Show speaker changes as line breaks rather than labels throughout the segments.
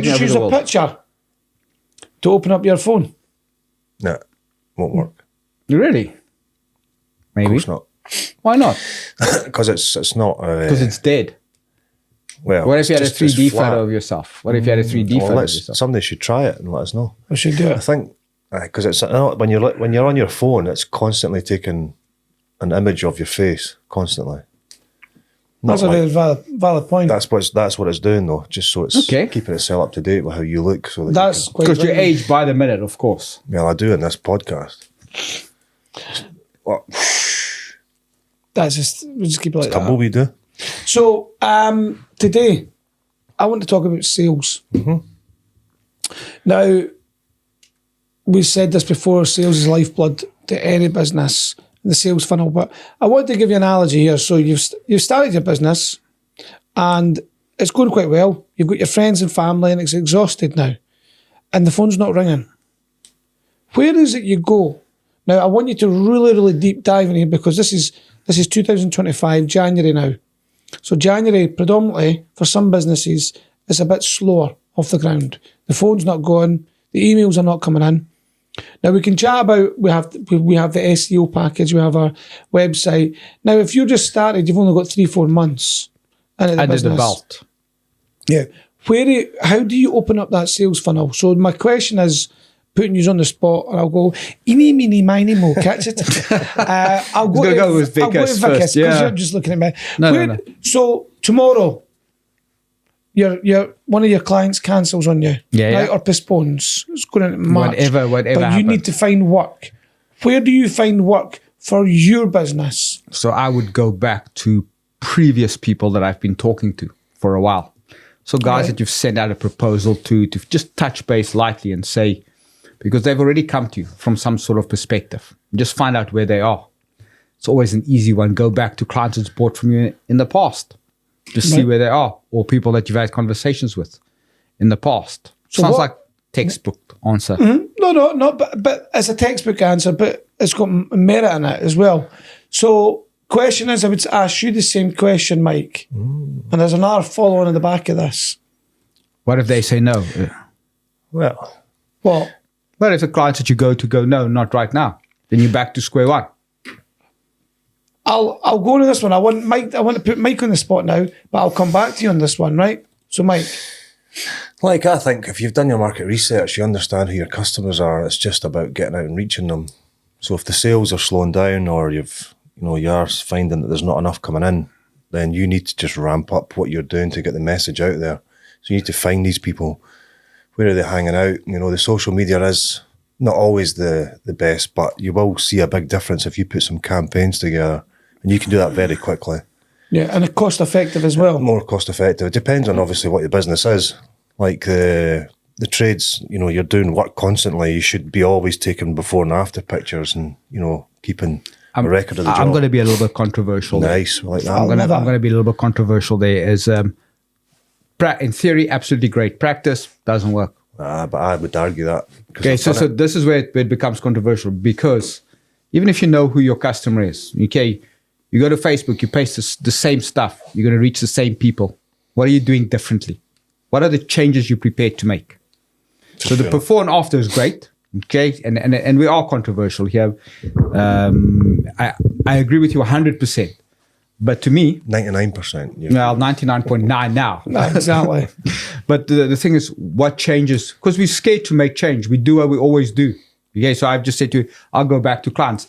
taking
just
over
use
the
a
world.
picture to open up your phone?
No, won't work.
Really?
Of
Maybe.
course not.
Why not?
Because it's not.
Because it's dead.
Well,
What if you had a
it's just
3D
flat.
photo of yourself? What if you had a 3D photo of yourself?
Somebody should try it and let us know.
We should do
I
it.
think because it's when you're on your phone, it's constantly taking an image of your face constantly.
That's a very valid point.
That's what it's doing though, just so it's
Okay.
keeping itself up to date with how you look. So that
That's quite
Because you
right.
age by the minute, of course.
well, I do in this podcast. What
That's just, we just keep it like that.
tumble we do?
So today, I want to talk about sales. Now, we said this before, sales is lifeblood to any business, the sales funnel. But I want to give you an analogy here. So you've started your business and it's going quite well. You've got your friends and family and it's exhausted now. And the phone's not ringing. Where is it you go? Now, I want you to really, really deep dive in here because this is 2025, January now. So January, predominantly, for some businesses, is a bit slower off the ground. The phone's not going, the emails are not coming in. Now we can chat about, we have the SEO package, we have our website. Now, if you just started, you've only got 3-4 months into the
Under
business.
the belt.
Yeah. How do you open up that sales funnel? So my question is, putting you on the spot, and I'll go, eeny, meeny, miny, mo, catch it. I'll go,
Go with Vickers first,
because
yeah.
you're just looking at me.
No.
So tomorrow, your one of your clients cancels on you,
Yeah.
or postpones. It's going into March.
Whatever
But you
happens.
need to find work. Where do you find work for your business?
So I would go back to previous people that I've been talking to for a while. So guys
Right.
that you've sent out a proposal to just touch base lightly and say, because they've already come to you from some sort of perspective. Just find out where they are. It's always an easy one. Go back to clients that bought from you in the past. Just see
Right.
where they are, or people that you've had conversations with in the past.
So
Sounds
what-
like textbook answer.
No, but it's a textbook answer, but it's got merit in it as well. So, question is, I would ask you the same question, Mike. And there's another follow on in the back of this.
What if they say no?
Well,
What?
But if the clients that you go to go, no, not right now, then you're back to square one.
I'll go to this one. I want to put Mike on the spot now, but I'll come back to you on this one, right? So, Mike,
like I think if you've done your market research, you understand who your customers are. It's just about getting out and reaching them. So if the sales are slowing down, or you are finding that there's not enough coming in, then you need to just ramp up what you're doing to get the message out there. So you need to find these people. Where are they hanging out? The social media is not always the best, but you will see a big difference if you put some campaigns together, and you can do that very quickly.
yeah, and cost effective as well.
More cost effective. It depends on obviously what your business is. Like the trades, you're doing work constantly. You should be always taking before and after pictures, and keeping a record of the job.
I'm going to be a little bit controversial.
Nice, I like that.
I'm going to be a little bit controversial there. Is in theory, absolutely great. Practice doesn't work.
But I would argue that.
Okay, so this is where it becomes controversial, because even if you know who your customer is, okay, you go to Facebook, you paste the same stuff, you're going to reach the same people. What are you doing differently? What are the changes you're prepared to make? So the before and after is great, okay, and we are controversial here. I agree with you 100%, but to me,
99%.
well, 99.9 now.
Exactly.
But the thing is, what changes? Because we're scared to make change. We do what we always do. Okay, so I've just said to you, I'll go back to clients.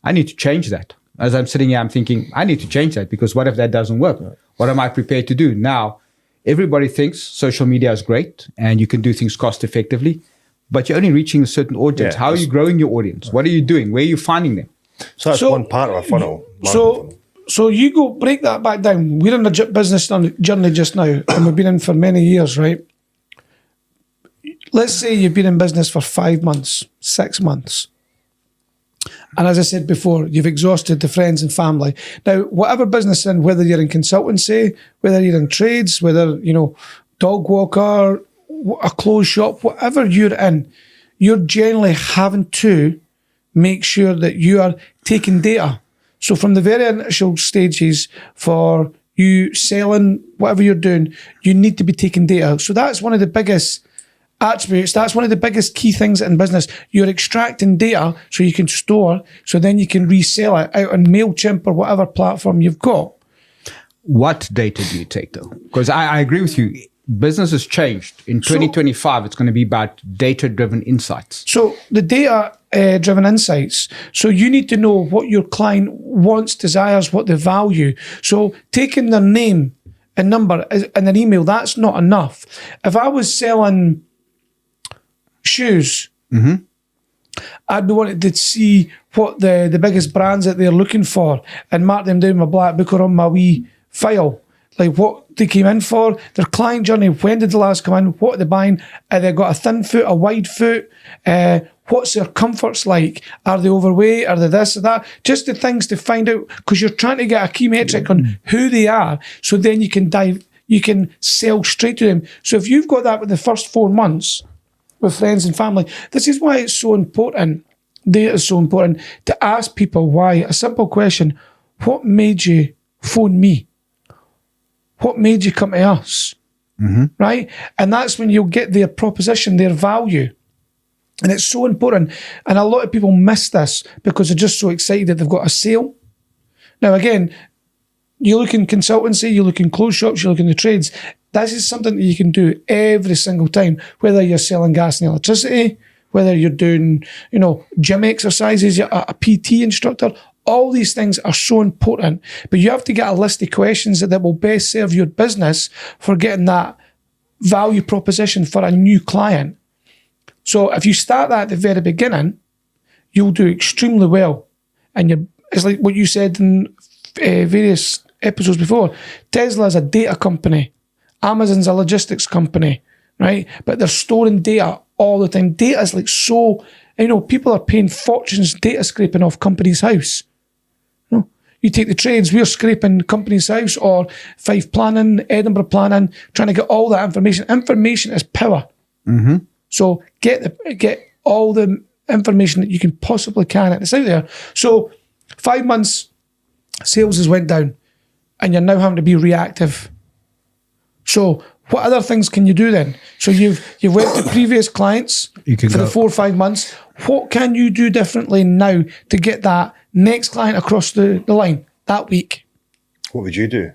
I need to change that. As I'm sitting here, I'm thinking, I need to change that, because what if that doesn't work? What am I prepared to do? Now, everybody thinks social media is great and you can do things cost effectively, but you're only reaching a certain audience.
Yeah,
How are you growing your audience? What are you doing? Where are you finding them?
So that's one part of a funnel.
So you break that back down. We're in a business journey just now, and we've been in for many years, right? Let's say you've been in business for 5 months, 6 months. And as I said before, you've exhausted the friends and family. Now, whatever business in, whether you're in consultancy, whether you're in trades, whether, dog walker, a clothes shop, whatever you're in, you're generally having to make sure that you are taking data. So from the very initial stages for you selling, whatever you're doing, you need to be taking data. So that's one of the biggest attributes. That's one of the biggest key things in business. You're extracting data so you can store, so then you can resell it out on MailChimp or whatever platform you've got.
What data do you take though? Because I agree with you. Business has changed. In 2025, it's going to be about data-driven insights.
So the data-driven insights. So you need to know what your client wants, desires, what they value. So taking their name and number and their email, that's not enough. If I was selling shoes, I'd be wanting to see what the biggest brands that they're looking for and mark them down in my black book or on my wee file. Like what they came in for, their client journey, when did they last come in, what are they buying, have they got a thin foot, a wide foot, what's their comforts like, are they overweight, are they this or that, just the things to find out, because you're trying to get a key metric on who they are, so then you can sell straight to them. So if you've got that with the first 4 months with friends and family, this is why it's so important, data is so important, to ask people why. A simple question: what made you phone me? What made you come to us? Right? And that's when you'll get their proposition, their value. And it's so important. And a lot of people miss this because they're just so excited that they've got a sale. Now, again, you look in consultancy, you look in clothes shops, you look in the trades. This is something that you can do every single time, whether you're selling gas and electricity, whether you're doing, gym exercises, you're a PT instructor. All these things are so important, but you have to get a list of questions that will best serve your business for getting that value proposition for a new client. So if you start that at the very beginning, you'll do extremely well. And it's like what you said in various episodes before. Tesla is a data company. Amazon's a logistics company, right? But they're storing data all the time. Data is like so, people are paying fortunes data scraping off companies' house. You take the trades, we're scraping companies' house or Fife planning, Edinburgh planning, trying to get all that information. Information is power. So get all the information that you can possibly can. It's out there. So 5 months, sales has went down and you're now having to be reactive. So what other things can you do then? So you've went to previous clients for the 4 or 5 months. What can you do differently now to get that next client across the line that week?
What would you do,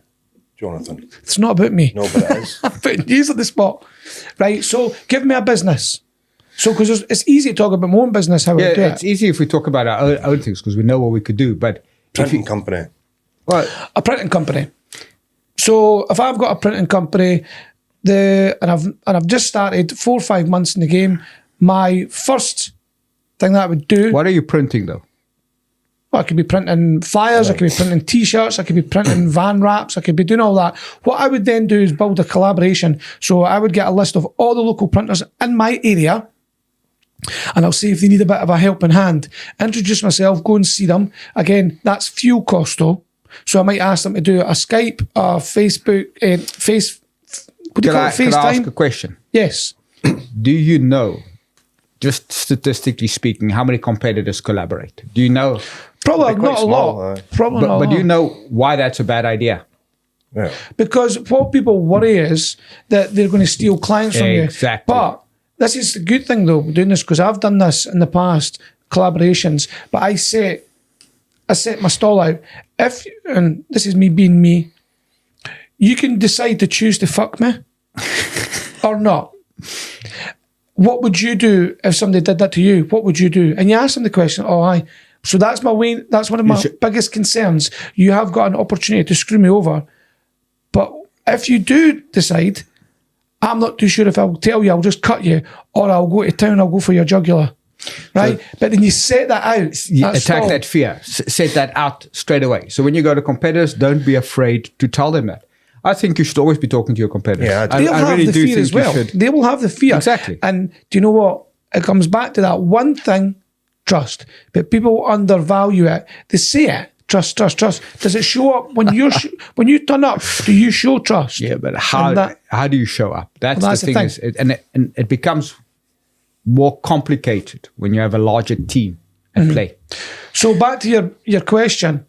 Jonathan?
It's not about me.
No, but it is.
I'm putting you on the spot. Right, so give me a business. So, because it's easy to talk about my own business, how I do it.
It's easy if we talk about our own things because we know what we could do. But
Printing company.
Well,
a printing company. So if I've got a printing company, and I've just started 4 or 5 months in the game, my first thing that I would do.
What are you printing though?
Well, I could be printing flyers, I could be printing t-shirts, I could be printing van wraps, I could be doing all that. What I would then do is build a collaboration. So I would get a list of all the local printers in my area, and I'll see if they need a bit of a helping hand. Introduce myself, go and see them. Again, that's fuel cost though. So I might ask them to do a Skype, a Facebook, what do you call it, FaceTime? Can I
ask a question?
Yes.
Do you know, just statistically speaking, how many competitors collaborate? Do you know?
Probably not a lot. Probably not a lot.
But do you know why that's a bad idea?
Yeah.
Because what people worry is that they're going to steal clients from you.
Exactly.
But this is the good thing though, doing this, because I've done this in the past, collaborations, but I set my stall out. And this is me being me, you can decide to choose to fuck me or not. What would you do if somebody did that to you? What would you do? And you ask them the question, oh, aye. So that's one of my biggest concerns. You have got an opportunity to screw me over. But if you do decide, I'm not too sure if I'll tell you, I'll just cut you, or I'll go to town, I'll go for your jugular. Right? So, but then you set that out.
You attack that fear. Set that out straight away. So when you go to competitors, don't be afraid to tell them that. I think you should always be talking to your competitors.
Yeah, they'll have the fear as well. They will have the fear.
Exactly.
And do you know what? It comes back to that one thing, trust. But people undervalue it. They say it, trust. Does it show up when when you turn up? Do you show trust?
Yeah, but how do you show up? That's the thing. And it becomes more complicated when you have a larger team at play.
So back to your question.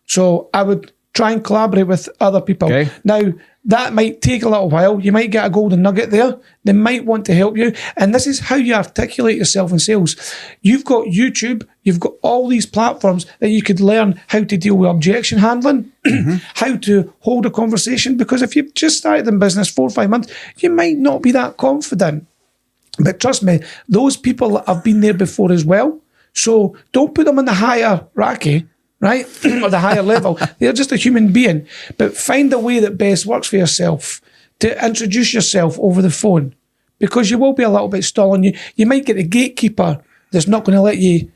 So I would Try and collaborate with other people.
Okay.
Now, that might take a little while. You might get a golden nugget there. They might want to help you. And this is how you articulate yourself in sales. You've got YouTube. You've got all these platforms that you could learn how to deal with objection handling, how to hold a conversation. Because if you've just started in business 4 or 5 months, you might not be that confident. But trust me, those people have been there before as well. So don't put them in the hierarchy, right? Or the higher level. They're just a human being. But find a way that best works for yourself to introduce yourself over the phone, because you will be a little bit stalling. You might get a gatekeeper that's not going to let you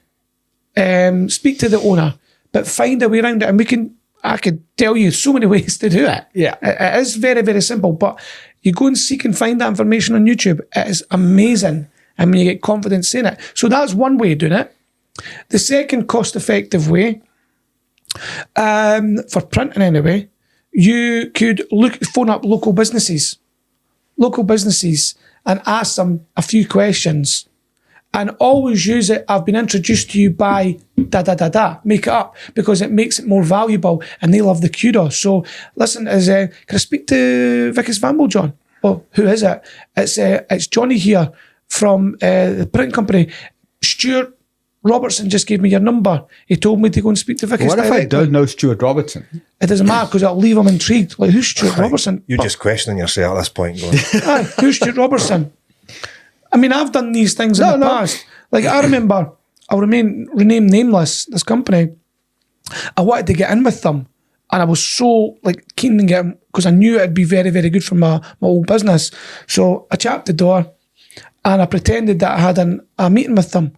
speak to the owner, but find a way around it. And I could tell you so many ways to do it.
Yeah.
It is very, very simple, but you go and seek and find that information on YouTube. It is amazing. And when you get confidence saying it. So that's one way of doing it. The second cost-effective way, for printing anyway, you could phone up local businesses and ask them a few questions, and always use it. I've been introduced to you by da. Make it up, because it makes it more valuable, and they love the kudos. So listen, can I speak to Vickers Vamble, John? Oh, who is it? It's Johnny here from the print company. Stuart Robertson just gave me your number. He told me to go and speak to Vickers.
What if I don't know Stuart Robertson?
It doesn't matter, because it'll leave him intrigued. Like, who's Stuart Robertson?
You're just questioning yourself at this point, going,
Who's Stuart Robertson? I mean, I've done these things in the past. Like, I remember, I'll rename nameless, this company. I wanted to get in with them, and I was so keen to get in, because I knew it'd be very, very good for my old business. So I chapped the door, and I pretended that I had a meeting with them.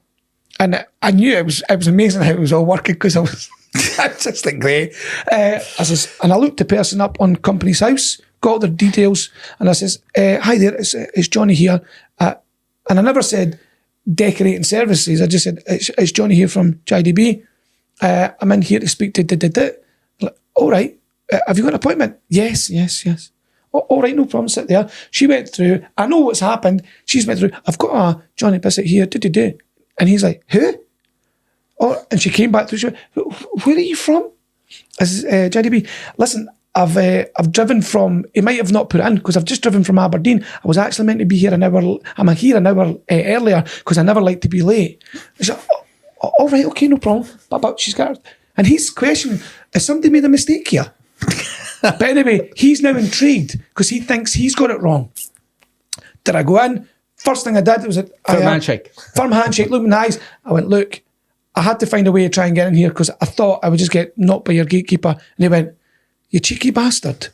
And I knew it was amazing how it was all working, because I was just great. And I looked the person up on Company's House, got their details, and I says, hi there, it's Johnny here. And I never said decorating services. I just said, it's Johnny here from JDB. I'm in here to speak to Like, all right, have you got an appointment? Yes. Oh, all right, no problem, sit there. She went through, I know what's happened. She's went through, I've got a Johnny Bissett here, And he's like, who? Oh, and she came back through, she went, where are you from? I said, JDB, listen, I've driven from, he might have not put it in, because I've just driven from Aberdeen. I was actually meant to be here an hour, I'm here an hour earlier, because I never like to be late. She's like, oh, all right, okay, no problem. But she's got, and he's questioning, has somebody made a mistake here? But anyway, he's now intrigued, because he thinks he's got it wrong. Did I go in? First thing I did was
firm handshake.
Firm handshake, look me in the eyes. I went, look, I had to find a way to try and get in here, because I thought I would just get knocked by your gatekeeper. And he went, you cheeky bastard.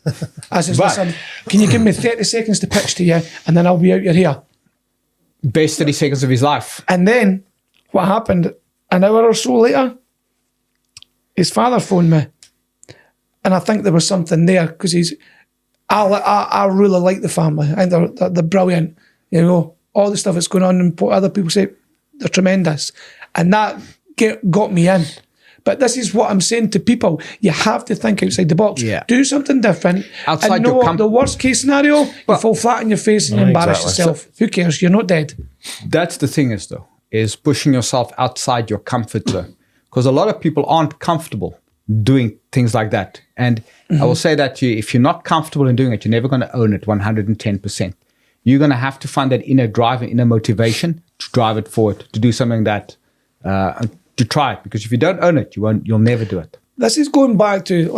I says, listen, can you give me 30 seconds to pitch to you, and then I'll be out your here.
Best 30 seconds of his life.
And then what happened, an hour or so later, his father phoned me. And I think there was something there, because I really like the family. I think they're brilliant. You know, all the stuff that's going on, and other people say they're tremendous. And that got me in. But this is what I'm saying to people. You have to think outside the box. Yeah. Do something different.
Outside
and know what the worst case scenario, you fall flat on your face and you embarrass yourself. Who cares? You're not dead.
That's the thing is pushing yourself outside your comfort zone. Because a lot of people aren't comfortable doing things like that. And I will say that if you're not comfortable in doing it, you're never going to own it 110%. You're going to have to find that inner drive and inner motivation to drive it forward, to do something that, to try it. Because if you don't own it, you'll never do it.
This is going back to,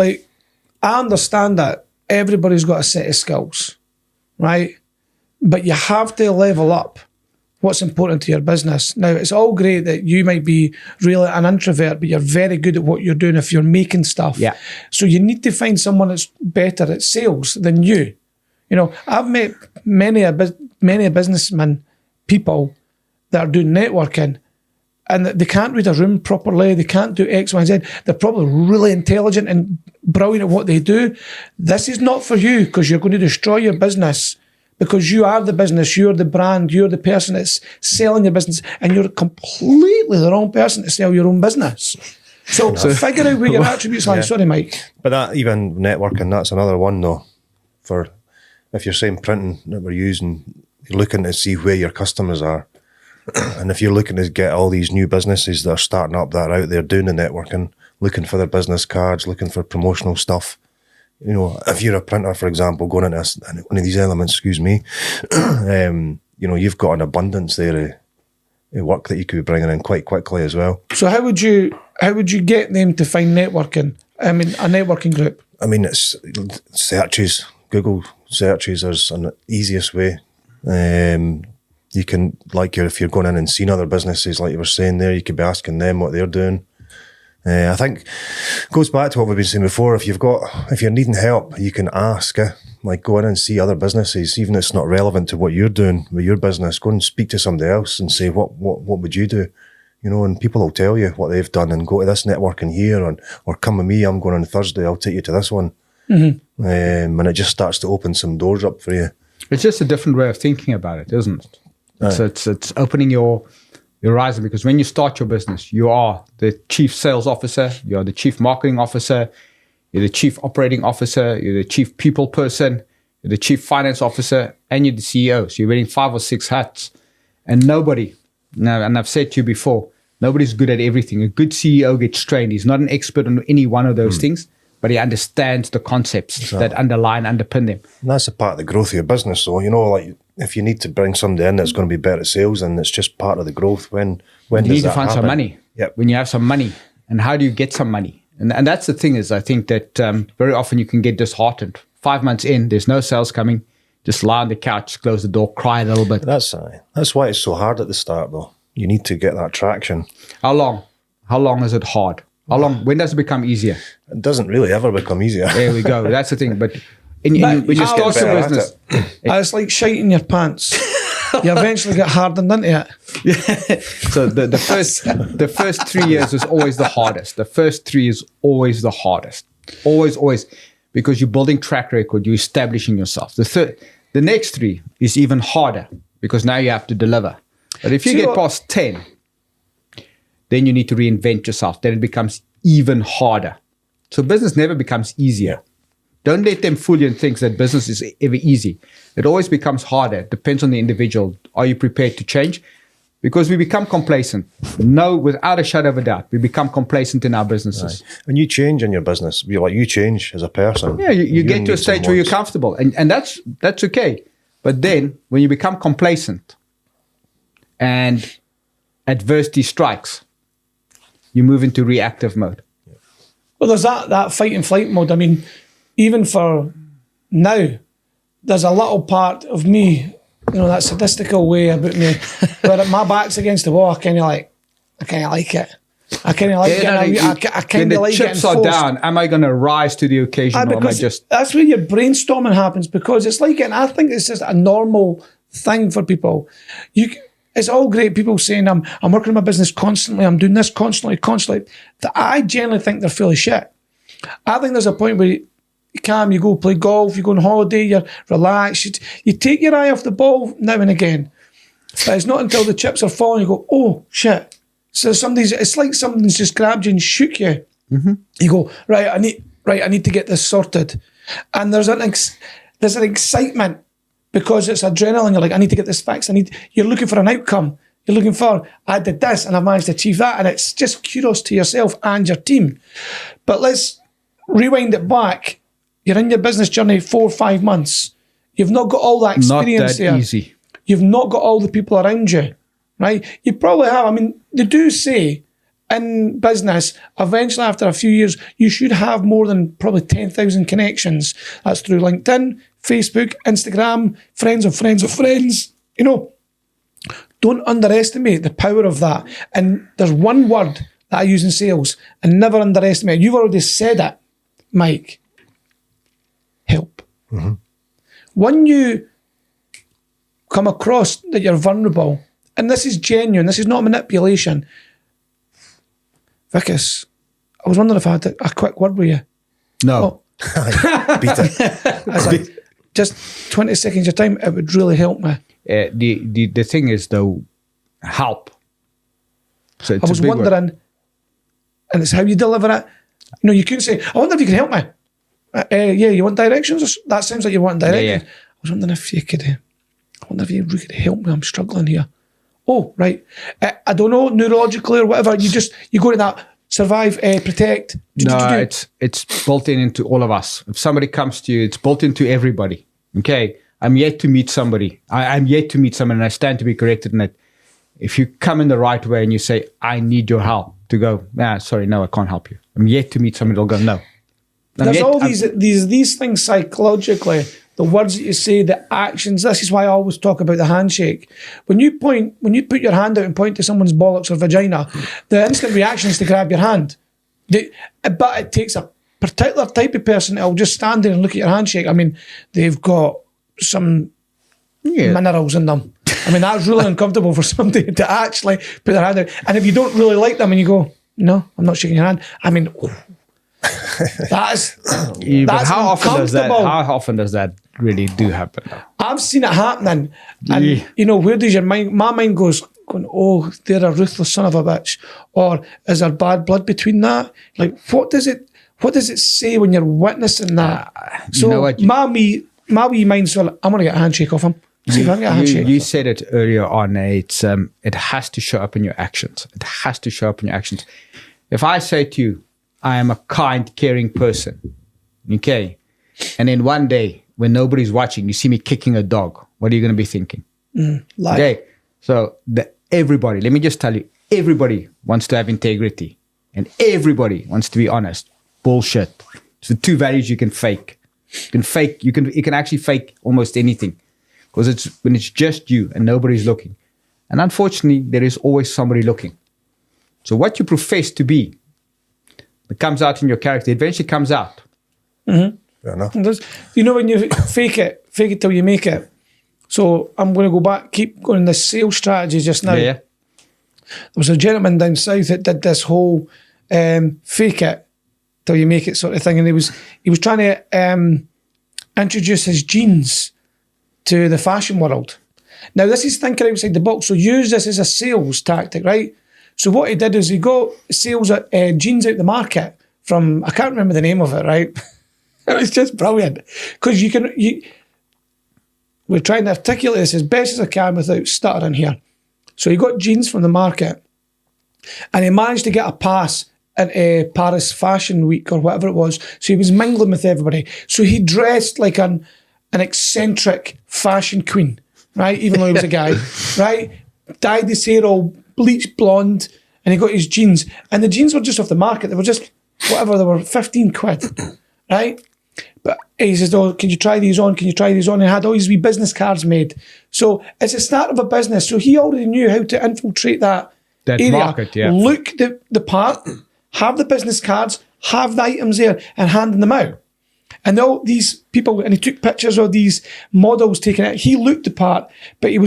I understand that everybody's got a set of skills, right? But you have to level up what's important to your business. Now, it's all great that you might be really an introvert, but you're very good at what you're doing if you're making stuff.
Yeah.
So you need to find someone that's better at sales than you. You know, I've met many a businessmen, people that are doing networking, and they can't read a room properly. They can't do X, Y, and Z. They're probably really intelligent and brilliant at what they do. This is not for you, because you're going to destroy your business, because you are the business, you're the brand, you're the person that's selling your business, and you're completely the wrong person to sell your own business. So figure out where your attributes lie. Sorry, Mike.
But that, even networking, that's another one though. For if you're saying printing that we're using, you're looking to see where your customers are. And if you're looking to get all these new businesses that are starting up that are out there doing the networking, looking for their business cards, looking for promotional stuff. You know, if you're a printer, for example, going into one of these elements, excuse me, you know, you've got an abundance there of work that you could be bringing in quite quickly as well.
So how would you get them to find networking? I mean, a networking group.
I mean, it's searches, Google searches is an easiest way. You can, if you're going in and seeing other businesses, like you were saying there, you could be asking them what they're doing. I think it goes back to what we've been saying before. If you're needing help, you can ask. Like, go in and see other businesses, even if it's not relevant to what you're doing with your business. Go and speak to somebody else and say, what would you do? You know, and people will tell you what they've done, and go to this networking here, or come with me. I'm going on Thursday. I'll take you to this one. Mm-hmm. And it just starts to open some doors up for you.
It's just a different way of thinking about it, isn't it? It's opening your horizon, because when you start your business, you are the chief sales officer, you're the chief marketing officer, you're the chief operating officer, you're the chief people person, you're the chief finance officer, and you're the CEO. So you're wearing 5 or 6 hats. And and I've said to you before, nobody's good at everything. A good CEO gets trained. He's not an expert on any one of those things, but he understands the concepts that underpin them.
And that's a part of the growth of your business. So, you know, like, if you need to bring somebody in that's going to be better at sales, and it's just part of the growth, when
you
does
need to
that
find
happen?
some money.
Yep.
When you have some money, and how do you get some money? And that's the thing, is I think that very often you can get disheartened. 5 months in, there's no sales coming. Just lie on the couch, close the door, cry a little bit.
That's why it's so hard at the start, though. You need to get that traction.
How long? How long is it hard? How long? When does it become easier?
It doesn't really ever become easier.
There we go. That's the thing. But when you start your business,
It's like shite in your pants. You eventually get hardened into it.
So the first 3 years is always the hardest. The first 3 is always the hardest. Always, because you're building track record, you're establishing yourself. The next 3 is even harder, because now you have to deliver. But if you get past 10, then you need to reinvent yourself. Then it becomes even harder. So business never becomes easier. Don't let them fool you and think that business is ever easy. It always becomes harder. It depends on the individual. Are you prepared to change? Because we become complacent. No, without a shadow of a doubt, we become complacent in our businesses.
Right. When you change in your business, you change as a person.
Yeah, you get to a stage where you're comfortable, and that's okay. But then when you become complacent and adversity strikes, you move into reactive mode.
Well, there's that fight and flight mode. I mean, even for now, there's a little part of me, you know, that sadistical way about me, where my back's against the wall. I kind of like it. I kind of like getting. I kind of like getting
chips are
forced.
down. Am I going to rise to the occasion, or am I just?
That's where your brainstorming happens, because it's like, and I think it's just a normal thing for people. It's all great, people saying I'm working on my business constantly, I'm doing this constantly. That I generally think they're full of shit. I think there's a point where you go play golf, you go on holiday, you're relaxed, you take your eye off the ball now and again. But it's not until the chips are falling you go, oh shit. So it's like something's just grabbed you and shook you. Mm-hmm. You go, right, I need to get this sorted. And there's an excitement, because it's adrenaline. You're like, I need to get this fixed. You're looking for an outcome. You're looking for, I did this and I've managed to achieve that. And it's just kudos to yourself and your team. But let's rewind it back. You're in your business journey 4 or 5 months. You've not got all that experience there.
Not that easy.
You've not got all the people around you, right? You probably have. I mean, they do say in business, eventually after a few years, you should have more than probably 10,000 connections. That's through LinkedIn, Facebook, Instagram, friends of friends of friends. You know, don't underestimate the power of that. And there's one word that I use in sales, and never underestimate it. You've already said it, Mike. Help. Mm-hmm. When you come across that you're vulnerable, and this is genuine, this is not manipulation. Vicus, I was wondering if I had a quick word with you.
No.
Beat it.
I was like, just 20 seconds of your time, it would really help me.
The thing is, though, help. So it's
I was wondering, and it's how you deliver it. You know, you couldn't say, I wonder if you can help me. Yeah, you want directions? That sounds like you want directions. Yeah. I was wondering if you could, I wonder if you could help me. I'm struggling here. Oh, right. I don't know, neurologically or whatever. You go to that survive, protect.
No, it's built into all of us. If somebody comes to you, it's built into everybody. Okay, I'm yet to meet somebody. I'm yet to meet someone, and I stand to be corrected in it. If you come in the right way and you say, I need your help, to go, sorry, no, I can't help you. I'm yet to meet somebody that'll go, no.
There's all these things psychologically, the words that you say, the actions. This is why I always talk about the handshake. When you put your hand out and point to someone's bollocks or vagina, the instant reaction is to grab your hand. But it takes a particular type of person that will just stand there and look at your handshake. I mean, they've got some minerals in them. I mean, that's really uncomfortable for somebody to actually put their hand out. And if you don't really like them and you go, no, I'm not shaking your hand. I mean, that's
how often does that really do happen?
I've seen it happening. And, where does your mind, my mind goes, oh, they're a ruthless son of a bitch. Or is there bad blood between that? Like, what does it say when you're witnessing that? So my wee mind's well, I'm going to get a handshake off him. You
said it earlier on. It has to show up in your actions. It has to show up in your actions. If I say to you, I am a kind, caring person, okay, and then one day when nobody's watching, you see me kicking a dog, what are you going to be thinking? Okay, so everybody, let me just tell you, everybody wants to have integrity, and everybody wants to be honest. Bullshit. It's the two values you can fake. You can actually fake almost anything. Because it's when it's just you and nobody's looking. And unfortunately, there is always somebody looking. So what you profess to be, that comes out in your character, eventually comes out.
Mm-hmm. Fair enough. When you fake it till you make it. So I'm going to go back, keep going this sales strategy just now.
Yeah.
There was a gentleman down south that did this whole fake it till you make it sort of thing. And he was trying to introduce his jeans to the fashion world. Now, this is thinking outside the box. So use this as a sales tactic, right? So what he did is he got sales jeans out the market from, I can't remember the name of it, right? It was just brilliant. Because we're trying to articulate this as best as I can without stuttering here. So he got jeans from the market and he managed to get a pass at Paris Fashion Week or whatever it was. So he was mingling with everybody. So he dressed like an eccentric fashion queen, right? Even though he was a guy, right? Dyed his hair all bleached blonde, and he got his jeans. And the jeans were just off the market. They were just whatever, they were 15 quid, right? But he says, oh, can you try these on? Can you try these on? And he had all these wee business cards made. So it's the start of a business. So he already knew how to infiltrate that area,
market, yeah.
Look the part, have the business cards, have the items there, and handing them out. And all these people, and he took pictures of these models taking it. He looked the part, but he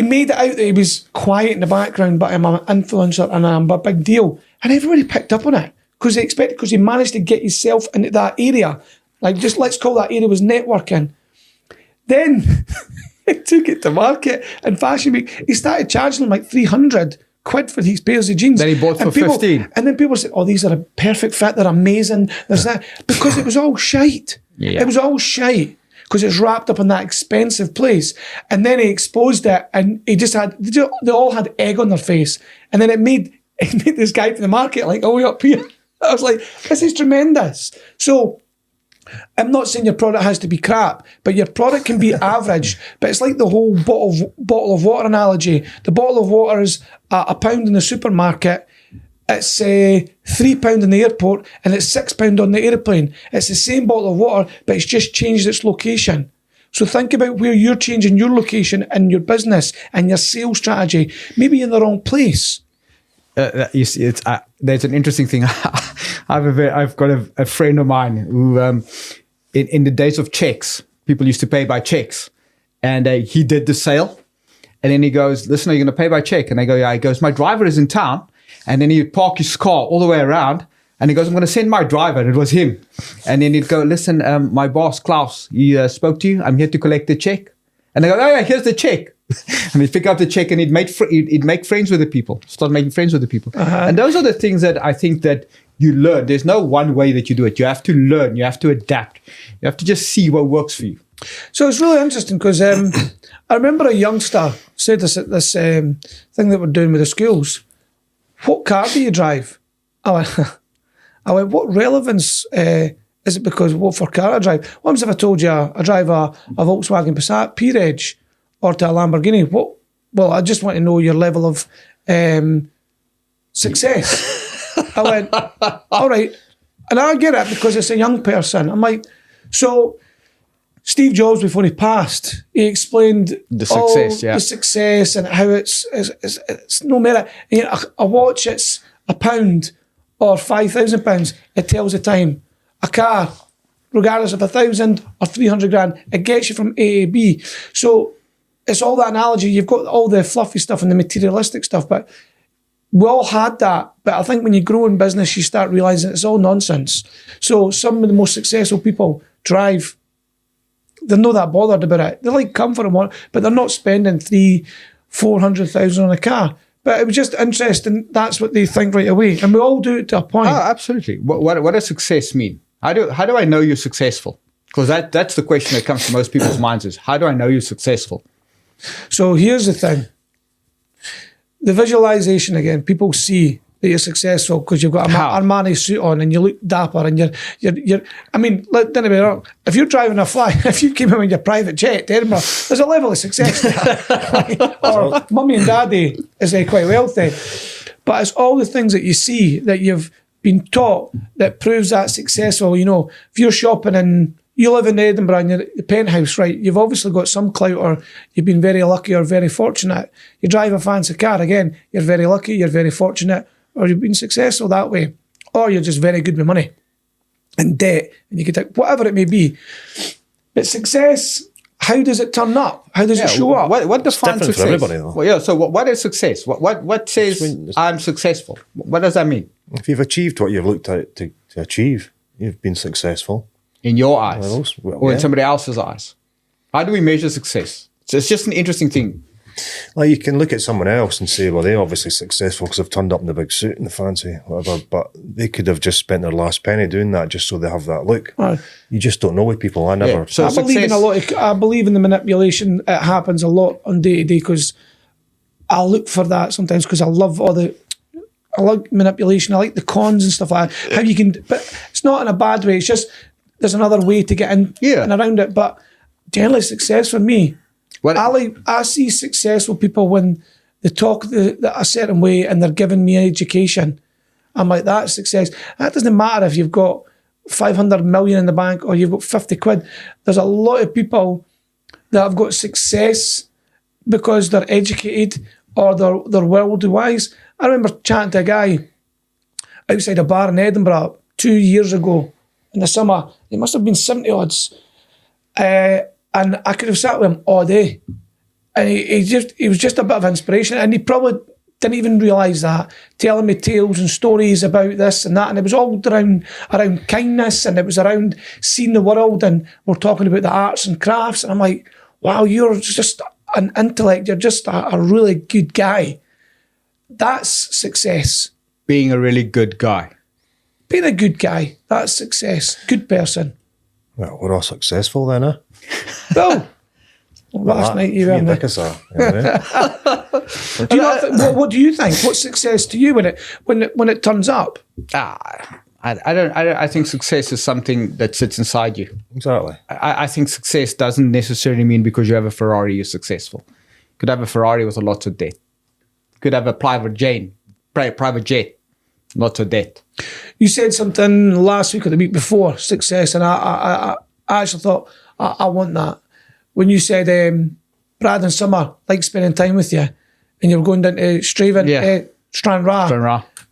made it out that he was quiet in the background, but I'm an influencer and I'm a big deal. And everybody picked up on it because he managed to get himself into that area. Like, just let's call that area was networking. Then he took it to market and Fashion Week. He started charging them like 300 quid for these pairs of jeans.
Then he bought for 15.
And then people said, oh, these are a perfect fit, they're amazing. There's that. Because it was all shite.
Yeah.
It was all shite. Because it's wrapped up in that expensive place. And then he exposed it and they all had egg on their face. And then it made this guy from the market like all the way up here. I was like, this is tremendous. So I'm not saying your product has to be crap, but your product can be average. But it's like the whole bottle of water analogy. The bottle of water is £1 in the supermarket. It's £3 in the airport, and it's £6 on the airplane. It's the same bottle of water, but it's just changed its location. So think about where you're changing your location in your business and your sales strategy. Maybe in the wrong place.
You see, there's an interesting thing. I've got a friend of mine who, in the days of checks, people used to pay by checks, and he did the sale, and then he goes, "Listen, are you going to pay by check?" And I go, "Yeah." He goes, "My driver is in town," and then he'd park his car all the way around, and he goes, "I'm going to send my driver," and it was him, and then he'd go, "Listen, my boss Klaus, he spoke to you. I'm here to collect the check," and I go, "Oh yeah, here's the check." And he'd pick up the check and he'd make friends with the people, start making friends with the people. Uh-huh. And those are the things that I think that you learn. There's no one way that you do it. You have to learn. You have to adapt. You have to just see what works for you.
So it's really interesting because I remember a youngster said this thing that we're doing with the schools. What car do you drive? I went, what relevance is it because what for car I drive? What happens if I told you I drive a Volkswagen Passat P-Reg or to a Lamborghini? What? Well, I just want to know your level of success. I went, all right. And I get it because it's a young person. I'm like, so Steve Jobs, before he passed, he explained
The success,
the success and how it's no matter. You know, a watch, it's £1 or £5,000. It tells the time. A car, regardless of 1,000 or 300 grand, it gets you from A to B. So it's all that analogy. You've got all the fluffy stuff and the materialistic stuff, but we all had that. But I think when you grow in business, you start realising it's all nonsense. So some of the most successful people drive. They're not that bothered about it. They like comfort and what, but they're not spending 300,000-400,000 on a car. But it was just interesting. That's what they think right away, and we all do it to a point.
Oh, absolutely. What does success mean? How do I know you're successful? Because that's the question that comes to most people's minds is, how do I know you're successful?
So here's the thing. The visualization again, people see that you're successful because you've got a Armani suit on and you look dapper and you're I mean, don't get me wrong, if you're driving if you came in with your private jet to Edinburgh, there's a level of success there. Or mummy and daddy is quite wealthy. But it's all the things that you see that you've been taught that proves that successful. You know, if you're shopping and you live in Edinburgh and you're at the penthouse, right, you've obviously got some clout or you've been very lucky or very fortunate. You drive a fancy car, again, you're very lucky, you're very fortunate, or you've been successful that way. Or you're just very good with money and debt, and you could take whatever it may be. But success, how does it turn up? How does it show up?
What defines success?
For everybody, though.
Well, yeah. So what is success? What says I'm successful? What does that mean
If you've achieved what you've looked at to achieve, you've been successful.
in your eyes, or in
yeah.
somebody else's eyes? How do we measure success? So it's just an interesting thing.
Like you can look at someone else and say, well, they're obviously successful because they've turned up in the big suit and the fancy, whatever, but they could have just spent their last penny doing that just so they have that look. You just don't know with people. I never.
Yeah. So
I believe in the manipulation. It happens a lot on day to day because I look for that sometimes because I like manipulation. I like the cons and stuff like that. How you can, but it's not in a bad way. It's just there's another way to get in and around it. But generally, success for me. I see successful people when they talk a certain way and they're giving me education. I'm like, that's success. That doesn't matter if you've got 500 million in the bank or you've got 50 quid. There's a lot of people that have got success because they're educated or they're worldly wise. I remember chatting to a guy outside a bar in Edinburgh 2 years ago in the summer. He must have been 70 odds. And I could have sat with him all day. And he was just a bit of inspiration. And he probably didn't even realise that, telling me tales and stories about this and that. And it was all around kindness and it was around seeing the world. And we're talking about the arts and crafts. And I'm like, wow, you're just an intellect. You're just a really good guy. That's success.
Being a really good guy.
Being a good guy, that's success. Good person.
Well, we're all successful then, eh?
Well, last night you were in
what
do you think? What's success to you when it turns up?
I think success is something that sits inside you.
Exactly.
I think success doesn't necessarily mean because you have a Ferrari, you're successful. You could have a Ferrari with lots of debt. You could have a private jet, lots of debt.
You said something last week or the week before, success, and I actually thought, I want that. When you said Brad and Summer like spending time with you and you're going down to Stranraer,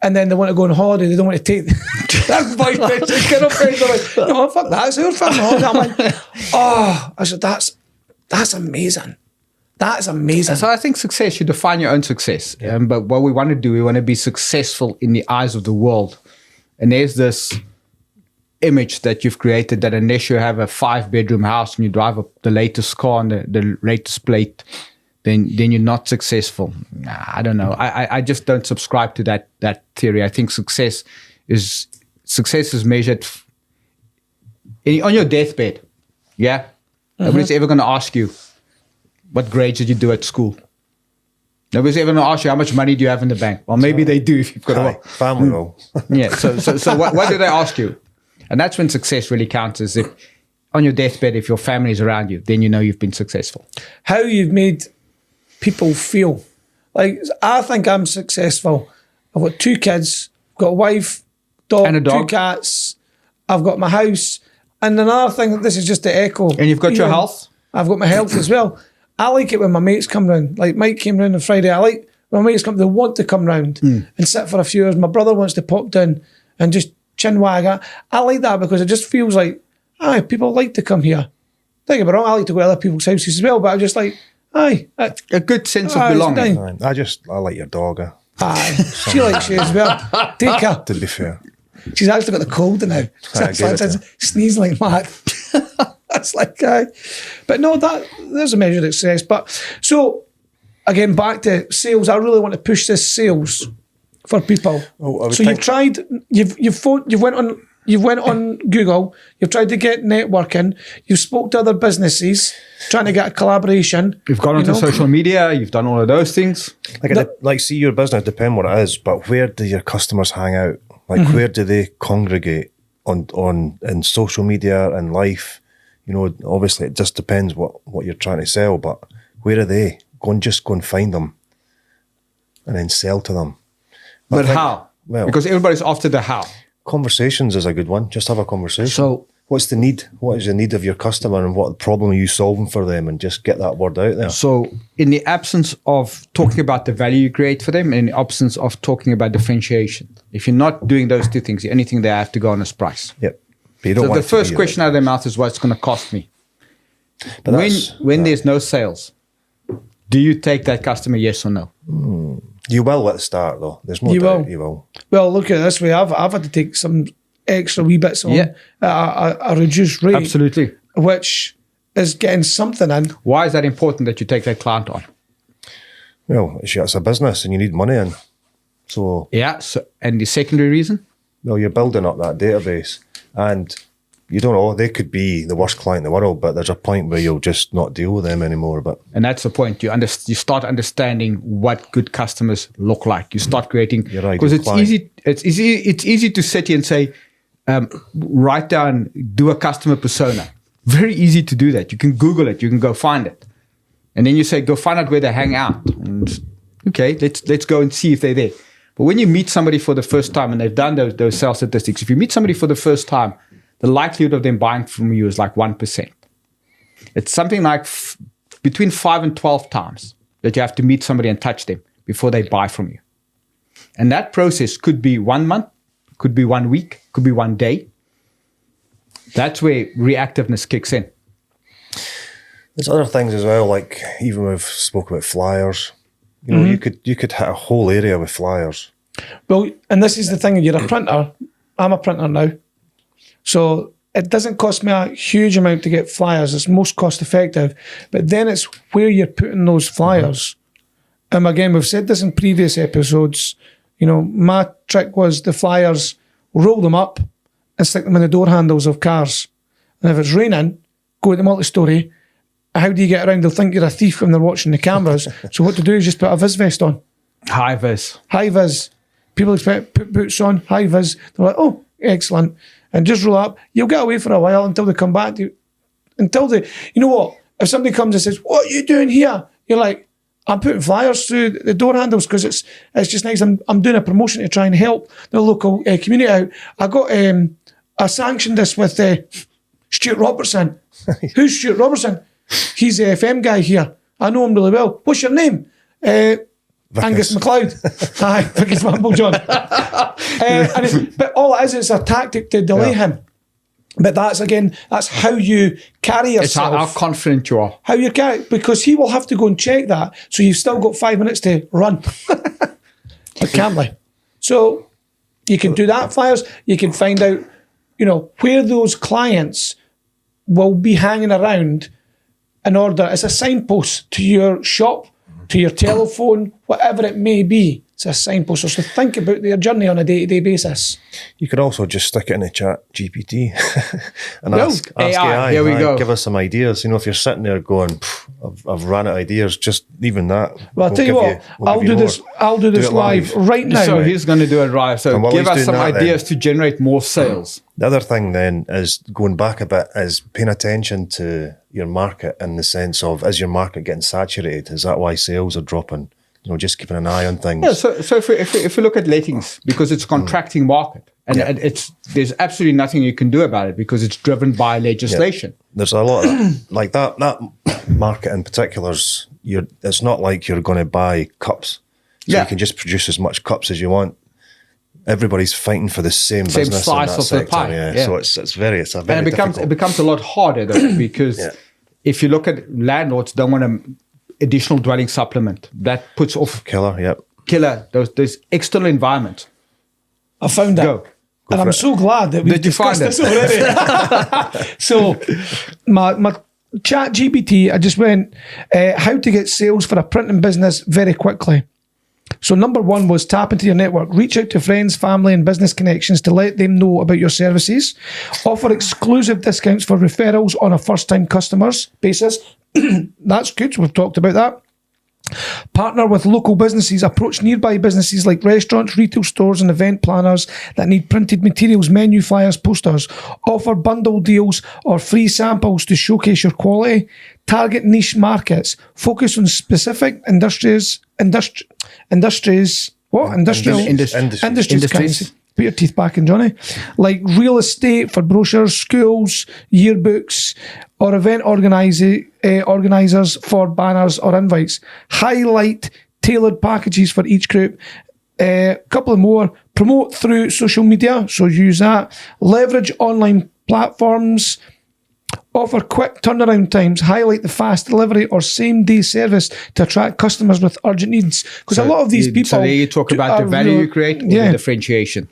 and then they want to go on holiday, they don't want to take their boyfriends and girlfriends. They're like, no, fuck that, it's our family holiday. I'm like, I said, that's amazing. That's amazing.
So I think success, you define your own success. But what we want to do, we want to be successful in the eyes of the world. And there's this image that you've created that unless you have a 5-bedroom house and you drive the latest car and the latest plate, then you're not successful. I don't know. I just don't subscribe to that theory. I think success is measured on your deathbed. Yeah? Nobody's ever going to ask you, what grades did you do at school? Nobody's ever going to ask you how much money do you have in the bank. Well, maybe they do if you've got a
Aye, family will.
Yeah. So what do they ask you? And that's when success really counts. Is if on your deathbed, if your family is around you, then you know you've been successful.
How you've made people feel. Like, I think I'm successful. I've got 2 kids, got a wife, dog,
And a dog.
2 cats. I've got my house. And another thing, this is just to echo.
And you've got your health.
I've got my health as well. I like it when my mates come round. Like Mike came round on Friday. I like when my mates come, they want to come round and sit for a few hours. My brother wants to pop down and just chin wag. I like that because it just feels like, aye, people like to come here. Don't get me wrong, I like to go to other people's houses as well, but I'm just like, aye.
A good sense of
Aye, it's
belonging.
nice.
I like your dog,
Aye, she likes you as well. Take her.
to be fair.
She's actually got the cold now.
give it to her.
Sneeze like mad. That's like, aye. But no, there's a measure of success. But so, again, back to sales. I really want to push this sales for people.
Oh, I would
so
think-
you've tried, you've went on Google, you've tried to get networking, you've spoke to other businesses, trying to get a collaboration.
You've gone onto social media. You've done all of those things.
Like, see, your business depend what it is, but where do your customers hang out? Like, where do they congregate on in social media and life? You know, obviously, it just depends what you're trying to sell, but where are they? Go and find them, and then sell to them.
But how?
Well,
Because everybody's after the how.
conversations is a good one. Just have a conversation.
So-
what's the need? What is the need of your customer, and what problem are you solving for them? And just get that word out there.
So, in the absence of talking about the value you create for them, in the absence of talking about differentiation, if you're not doing those 2 things, the only thing they have to go on is price.
Yep. But you don't
So
want
the
it to
first
be
question out of their mouth is what's going to cost me.
But that's-
When there's no sales, do you take that customer, yes or no?
you will at the start, though. There's no
You
doubt
will.
you will.
Well, look at it this way. I've had to take some extra wee bits on
Yeah.
at a reduced rate,
Absolutely.
which is getting something in.
Why is that important that you take that client on?
Well, it's a business and you need money in. So,
Yeah. So, and the secondary reason?
well, you're building up that database. And you don't know, they could be the worst client in the world, but there's a point where you'll just not deal with them anymore. But
And that's the point. You start understanding what good customers look like. You start creating,
Your ideal
because it's
client.
easy to sit here and say, write down, do a customer persona. Very easy to do that. You can Google it. You can go find it, and then you say, go find out where they hang out. And okay, let's go and see if they're there. But when you meet somebody for the first time, and they've done those sales statistics, if you meet somebody for the first time, the likelihood of them buying from you is like 1%. It's something like between 5 and 12 times that you have to meet somebody and touch them before they buy from you. And that process could be 1 month, could be 1 week, could be 1 day. That's where reactiveness kicks in.
there's other things as well, like even we've spoke about flyers. You know, you could hit a whole area with flyers.
Well, and this is the thing, you're a printer. I'm a printer now. So it doesn't cost me a huge amount to get flyers. It's most cost effective. But then it's where you're putting those flyers. Again, we've said this in previous episodes. You know, my trick was the flyers, roll them up and stick them in the door handles of cars. And if it's raining, go to multi-story. How do you get around? They'll think you're a thief when they're watching the cameras. So what to do is just put a vis vest on.
High vis.
High vis. People expect put boots on, high vis. They're like, oh, excellent. And just roll up. You'll get away for a while until they come back to you. You know what? If somebody comes and says, what are you doing here? You're like, I'm putting flyers through the door handles because it's just nice. I'm doing a promotion to try and help the local community out. I sanctioned this with Stuart Robertson. Who's Stuart Robertson? He's the FM guy here. I know him really well. What's your name? Angus MacLeod. Aye, Vickers Wamble John. But all it is, it's a tactic to delay him. But that's how you carry yourself.
It's how confident you are.
How you carry, because he will have to go and check that. So you've still got 5 minutes to run. But can't they? So you can do that, flyers. You can find out, where those clients will be hanging around in order, as a signpost to your shop, to your telephone, whatever it may be. It's a signpost. So think about their journey on a day-to-day basis.
You could also just stick it in the chat GPT and
Well,
ask
AI,
AI.
there we go.
Give us some ideas. You know, if you're sitting there going, I've ran out of ideas, just even that.
Well, I'll tell you what, I'll do this
it
live right now.
So he's going to do it right. So
And while
give
he's
us
doing
some
that
ideas to generate more sales.
The other thing then is going back a bit is paying attention to your market in the sense of, is your market getting saturated? Is that why sales are dropping? You know, just keeping an eye on things.
Yeah, so if we look at lettings, because it's a contracting market, and there's absolutely nothing you can do about it because it's driven by legislation.
Yeah. There's a lot of like that market in particular's. It's not like you're going to buy cups, so you can just produce as much cups as you want. Everybody's fighting for the same business
slice
in that
of
sector.
the pie. Yeah.
So it's a very
And it becomes a lot harder though because if you look at landlords don't want an additional dwelling supplement, that puts off
killer
those external environments.
I found that.
Go
and I'm so glad that we've discussed this already. So my chat GPT, I just went, how to get sales for a printing business very quickly. So number one was tap into your network. Reach out to friends, family and business connections to let them know about your services. Offer exclusive discounts for referrals on a first-time customers basis. That's good. We've talked about that. Partner with local businesses. Approach nearby businesses like restaurants, retail stores and event planners that need printed materials, menu flyers, posters. Offer bundle deals or free samples to showcase your quality. Target niche markets. Focus on specific industries. Industries. Put your teeth back in, Johnny. Like real estate for brochures, schools, yearbooks, or event organisers for banners or invites. Highlight tailored packages for each group. A couple of more. Promote through social media, so use that. Leverage online platforms. Offer quick turnaround times. Highlight the fast delivery or same-day service to attract customers with urgent needs. Because a lot of these people...
So there you talk about the value you create or the differentiation.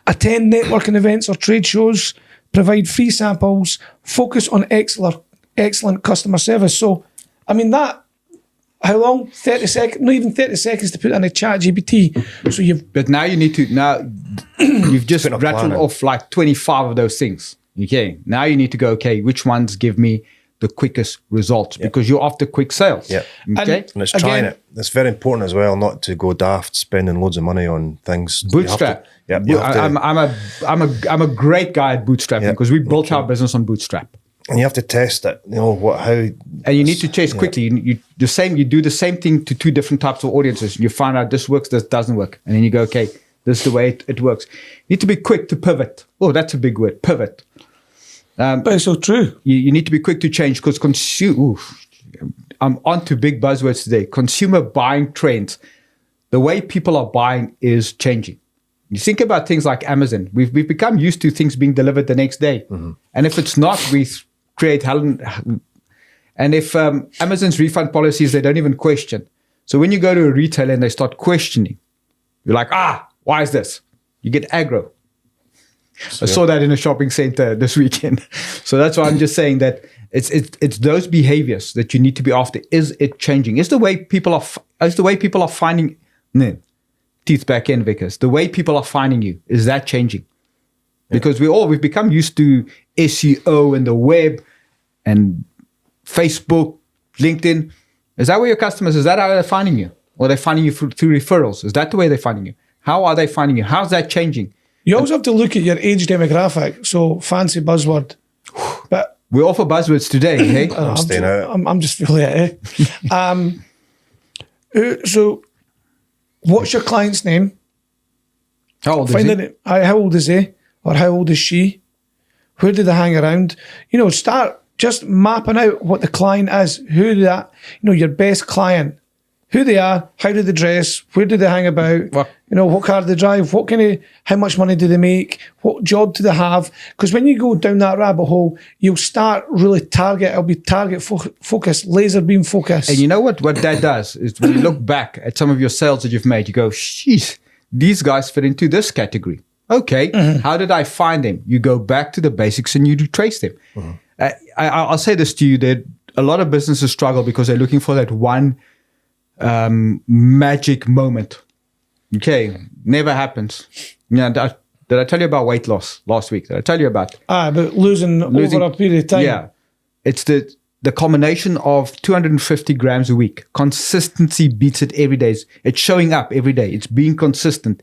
Attend networking events or trade shows. Provide free samples. Focus on excellent customer service. So, I mean, that... How long? 30 seconds? Not even 30 seconds to put in a chat GPT. So you've...
But now you need to... Now, you've just rattled off like 25 of those things. Okay, now you need to go, okay, which ones give me the quickest results? Because you're after quick sales.
Yeah.
Okay.
And it's trying it. It's very important as well not to go daft spending loads of money on things.
Bootstrap. I'm a great guy at bootstrapping because we built our business on Bootstrap.
And you have to test it, you know, how...
And you need to test quickly. You do the same thing to two different types of audiences. You find out this works, this doesn't work. And then you go, okay, this is the way it works. You need to be quick to pivot. Oh, that's a big word, pivot.
But it's so true.
You need to be quick to change because I'm on to big buzzwords today. Consumer buying trends. The way people are buying is changing. You think about things like Amazon. We've become used to things being delivered the next day. Mm-hmm. And if it's not, we create hell. And if Amazon's refund policies, they don't even question. So when you go to a retailer and they start questioning, you're like, why is this? You get aggro. I saw that in a shopping center this weekend. So that's why I'm just saying that it's those behaviors that you need to be after. Is it changing? Is the way people are finding teeth back in, Vickers? The way people are finding you, is that changing? Because we've become used to SEO and the web and Facebook, LinkedIn. Is that where your customers? Is that how they're finding you? Or they're finding you through referrals? Is that the way they're finding you? How are they finding you? How's that changing?
You also have to look at your age demographic. So fancy buzzword, but
we offer buzzwords today. Hey,
I'm just feeling it. So, what's your client's name?
How old is he?
How old is he, or how old is she? Where do they hang around? You know, start just mapping out what the client is. Your best client. Who they are, how do they dress, where do they hang about, what car do they drive, how much money do they make, what job do they have? Because when you go down that rabbit hole, you'll start really it'll be target focus, laser beam focus.
And you know what that does is when you look back at some of your sales that you've made, you go, sheesh, these guys fit into this category. Okay, How did I find them? You go back to the basics and you trace them. Mm-hmm. I'll say this to you, that a lot of businesses struggle because they're looking for that one magic moment. Okay, never happens. Yeah, did I tell you about weight loss last week? Did I tell you about?
About losing over a period of time.
Yeah, it's the combination of 250 grams a week. Consistency beats it every day. It's showing up every day. It's being consistent,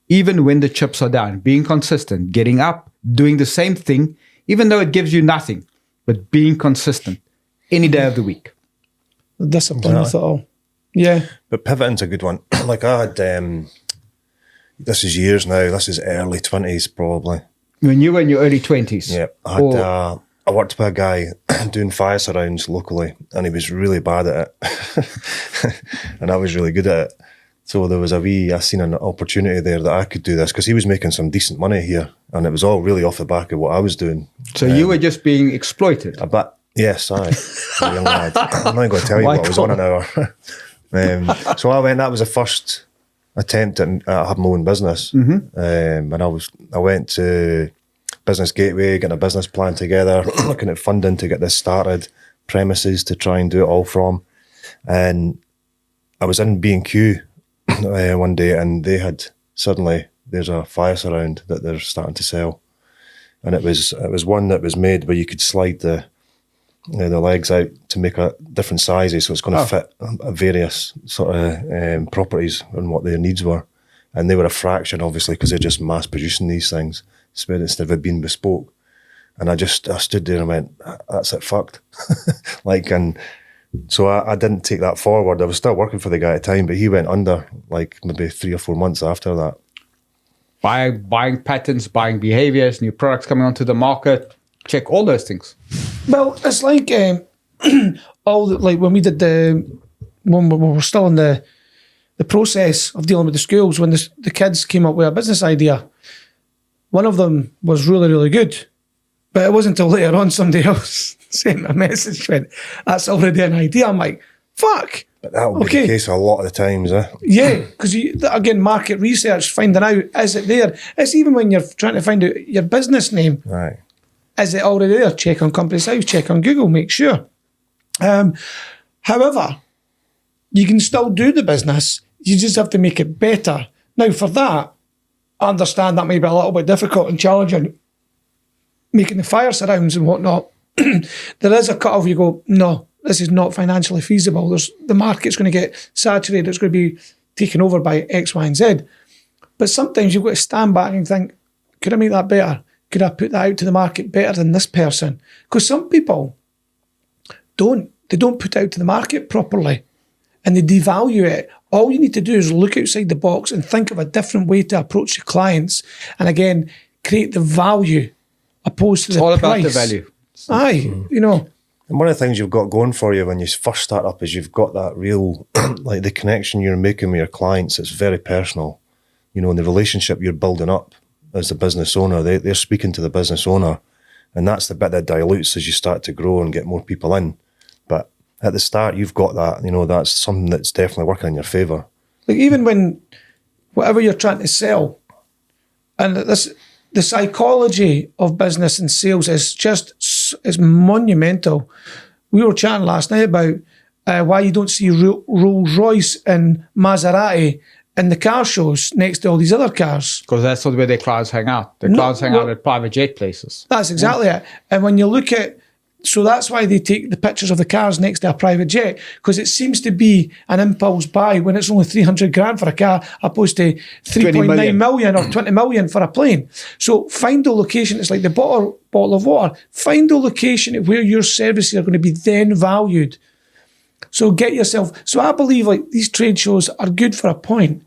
even when the chips are down. Being consistent, getting up, doing the same thing, even though it gives you nothing, but being consistent any day of the week.
The discipline with it all. Yeah.
But pivoting's a good one. Like I had, this is years now. This is early 20s probably.
When you were in your early 20s.
Yeah, I worked with a guy doing fire surrounds locally, and he was really bad at it, and I was really good at it. So there was I seen an opportunity there that I could do this, because he was making some decent money here, and it was all really off the back of what I was doing.
So you were just being exploited?
A bit, yes, a young lad. I'm not going to tell you what I was on an hour. So I went, that was the first attempt at having my own business. And I went to Business Gateway, getting a business plan together, looking at funding to get this started, premises to try and do it all from. And I was in B&Q one day, and they had suddenly, there's a fire surround that they're starting to sell. And it was one that was made where you could slide the legs out to make a different sizes, so it's going to fit various sort of properties and what their needs were. And they were a fraction, obviously, because they're just mass producing these things instead of it being bespoke. And I stood there and went, that's it, fucked. And so I didn't take that forward. I was still working for the guy at the time, but he went under like maybe 3 or 4 months after that.
Buying
patterns, buying behaviors, new products coming onto the market, check all those things.
Well, it's like when we did when we were still in the process of dealing with the schools, when the kids came up with a business idea, one of them was really, really good. But it wasn't until later on somebody else sent a message went, that's already an idea. I'm like, fuck.
But that will be the case a lot of the times, eh?
Yeah, because again, market research, finding out, is it there? It's even when you're trying to find out your business name.
Right.
Is it already there? Check on Companies House, check on Google, make sure. However, you can still do the business, you just have to make it better. Now, for that, I understand that may be a little bit difficult and challenging, making the fire surrounds and whatnot. There is a cut-off, you go, no, this is not financially feasible. The market's going to get saturated, it's going to be taken over by X, Y, and Z. But sometimes you've got to stand back and think, could I make that better? Could I put that out to the market better than this person? Because some people don't put it out to the market properly, and they devalue it. All you need to do is look outside the box and think of a different way to approach your clients, and again, create the value opposed to the price. It's all about the
value.
Aye,
And one of the things you've got going for you when you first start up is you've got that real, like the connection you're making with your clients, it's very personal. And the relationship you're building up as the business owner, they're speaking to the business owner, and that's the bit that dilutes as you start to grow and get more people in. But at the start, you've got that, that's something that's definitely working in your favour.
Like even when, whatever you're trying to sell, and the psychology of business and sales is monumental. We were chatting last night about why you don't see Rolls Royce and Maserati in the car shows next to all these other cars.
Because that's not where their crowds hang out. Their crowds hang out at private jet places.
That's exactly it. And when you look at, so that's why they take the pictures of the cars next to a private jet, because it seems to be an impulse buy when it's only 300 grand for a car, opposed to 3.9 million or 20 million for a plane. So find the location. It's like the bottle of water. Find the location where your services are going to be then valued. So get yourself. So I believe like these trade shows are good for a point,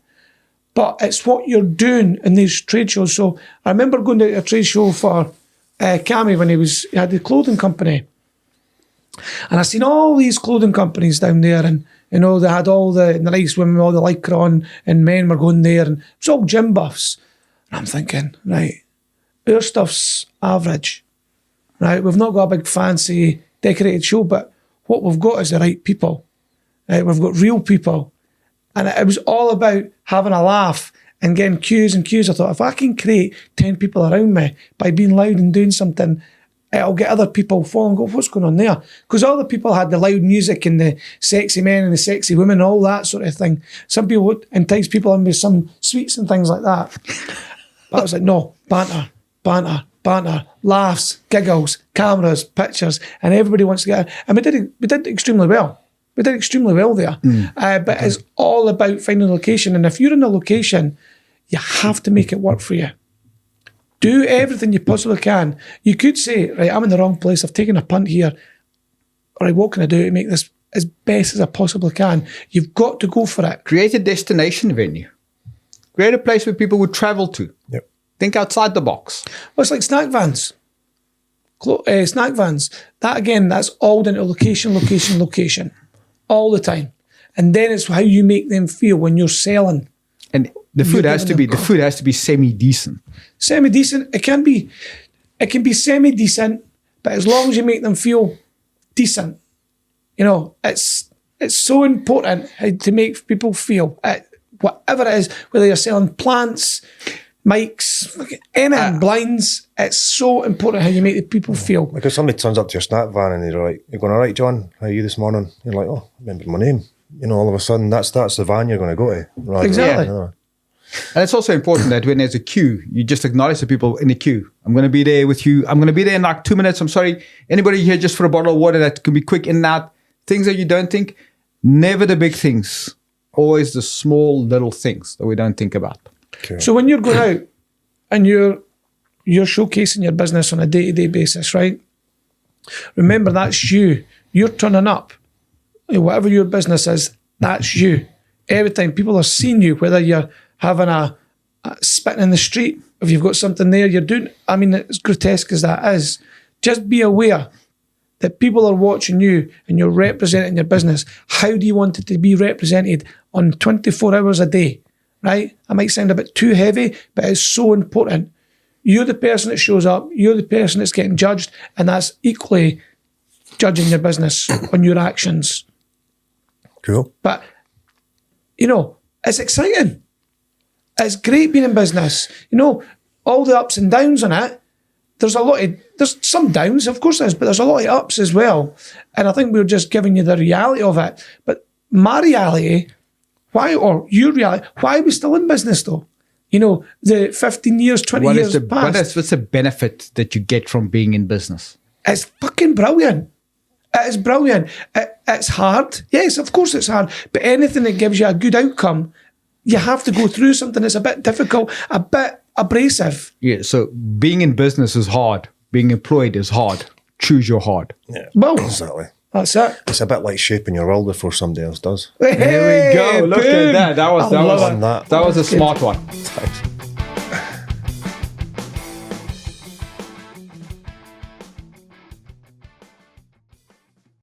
but it's what you're doing in these trade shows. So I remember going to a trade show for Cammy when he had the clothing company, and I seen all these clothing companies down there, and they had all the nice women with all the lycra on, and men were going there, and it's all gym buffs. And I'm thinking, right, our stuff's average, right? We've not got a big fancy decorated show, but what we've got is the right people. Right? We've got real people, and it was all about having a laugh and getting cues and cues. I thought, if I can create 10 people around me by being loud and doing something it'll get other people following, go, what's going on there? Because all the people had the loud music and the sexy men and the sexy women and all that sort of thing. Some people would entice people in with some sweets and things like that. But I was like, no, banter, banter, banter, laughs, giggles, cameras, pictures, and everybody wants to get. And we did extremely well. We did extremely well there. But it's all about finding a location. And if you're in a location, you have to make it work for you. Do everything you possibly can. You could say, right, I'm in the wrong place. I've taken a punt here. All right, what can I do to make this as best as I possibly can? You've got to go for it.
Create a destination venue. Create a place where people would travel to.
Yep.
Think outside the box.
Well, it's like snack vans. Snack vans. That again, that's all down to location, location, location. All the time. And then it's how you make them feel when you're selling.
And the food has to be semi-decent.
Semi-decent. It can be semi-decent, but as long as you make them feel decent. You know, it's so important how to make people feel. Whatever it is, whether you're selling plants, mics, anything, blinds, it's so important how you make the people feel.
Like if somebody turns up to your snack van and you're like, you're going, all right, John, how are you this morning? You're like, oh, I remember my name. You know, all of a sudden, that's the van you're going to go to.
Exactly.
And it's also important that when there's a queue, you just acknowledge the people in the queue. I'm going to be there with you. I'm going to be there in like 2 minutes. I'm sorry. Anybody here just for a bottle of water that can be quick in and out? Things that you don't think. Never the big things. Always the small little things that we don't think about.
Okay.
So when you're going out and you're showcasing your business on a day-to-day basis, right? Remember, that's you. You're turning up. Whatever your business is, that's you. Every time people are seeing you, whether you're having a spitting in the street, if you've got something there you're doing, I mean, as grotesque as that is, just be aware that people are watching you and you're representing your business. How do you want it to be represented on 24 hours a day, right? I might sound a bit too heavy, but it's so important. You're the person that shows up, you're the person that's getting judged, and that's equally judging your business on your actions.
Cool.
But, you know, it's exciting. It's great being in business. You know, all the ups and downs on it. There's some downs, of course there is, but there's a lot of ups as well. And I think we're just giving you the reality of it. But my reality, why are we still in business though? You know, the 15 years, 20 years past.
What's the benefit that you get from being in business?
It's fucking brilliant. It is brilliant. It's hard. Yes, of course it's hard. But anything that gives you a good outcome, you have to go through something that's a bit difficult, a bit abrasive.
Yeah, so being in business is hard. Being employed is hard. Choose your hard.
Yeah,
Well,
exactly.
that's it.
It's a bit like shaping your world before somebody else does.
There we go. Look
boom.
at that. That was
I love it.
a smart one.